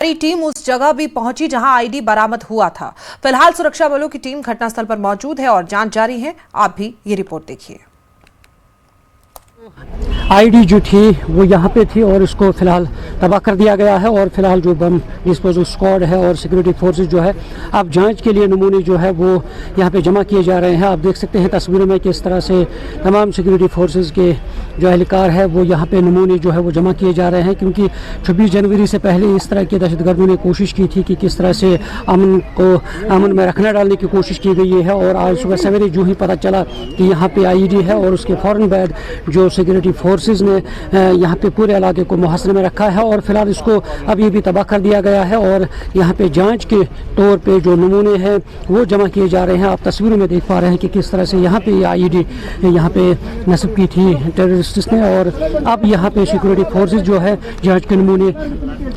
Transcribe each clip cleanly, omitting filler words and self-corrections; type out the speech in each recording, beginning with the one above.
Team उस जगह भी पहुंची जहां आईडी बरामद हुआ था। फिलहाल सुरक्षा बलों की टीम घटनास्थल पर मौजूद है और जांच जारी है। आप भी ये रिपोर्ट देखिए। आईडी जो थी वो यहाँ पे थी और इसको फिलहाल तबाह कर दिया गया है और फिलहाल जो बम डिस्पोजल स्क्वाड है और सिक्योरिटी फोर्सेस जो है अब जांच के लिए नमूने जो है वो यहाँ पे जमा किए जा रहे हैं। आप देख सकते हैं तस्वीरों में किस तरह से तमाम सिक्योरिटी फोर्सेस के जो एहलकार है वो यहाँ पे नमूने जो है वो जमा किए जा रहे हैं, क्योंकि 26 जनवरी से पहले इस तरह के दहशतगर्दों ने कोशिश की थी कि किस तरह से अमन में रखना डालने की कोशिश की गई है। और आज सुबह सवेरे जो ही पता चला कि यहाँ पे आईडी है और उसके फ़ौरन बाद जो सिक्योरिटी फोर्सेस ने यहाँ पे पूरे इलाके को मुहासरे में रखा है और फिलहाल इसको अब ये भी तबाह कर दिया गया है और यहाँ पे जांच के तौर पे जो नमूने हैं वो जमा किए जा रहे हैं। आप तस्वीरों में देख पा रहे हैं कि किस तरह से यहाँ पे आईडी यहाँ पे नस्ब की थी टेररिस्ट ने और अब यहाँ पे सिक्योरिटी फोर्सेस जो है जांच के नमूने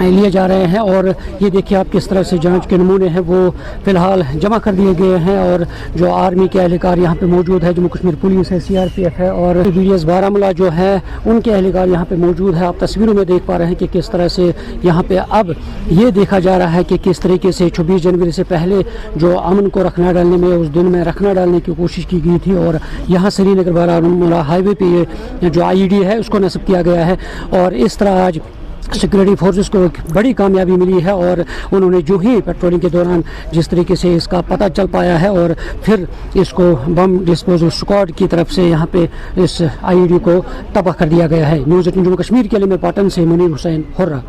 लिए जा रहे हैं। और ये देखिए आप किस तरह से जांच के नमूने हैं वो फिलहाल जमा कर दिए गए हैं और जो आर्मी के एहलकार यहाँ पे मौजूद है, जम्मू कश्मीर पुलिस है, CRPF है और BDS बारामूला जो है उनके एहलकार यहाँ पे मौजूद है। आप तस्वीरों में देख पा रहे हैं कि किस तरह से यहाँ पे अब ये देखा जा रहा है कि किस तरीके से 26 जनवरी से पहले जो अमन को रखना डालने में उस दिन में रखना डालने की कोशिश की गई थी और यहाँ श्रीनगर बारामूला हाईवे पे ये जो आईडी है उसको नस्ब किया गया है। और इस तरह आज सिक्योरिटी फोर्सेस को एक बड़ी कामयाबी मिली है और उन्होंने जो ही पेट्रोलिंग के दौरान जिस तरीके से इसका पता चल पाया है और फिर इसको बम डिस्पोजल स्क्वाड की तरफ से यहाँ पे इस आईडी को तबाह कर दिया गया है। न्यूज़ 18 जम्मू कश्मीर के लिए मैं पाटन से मुनीर हुसैन हुर्रा।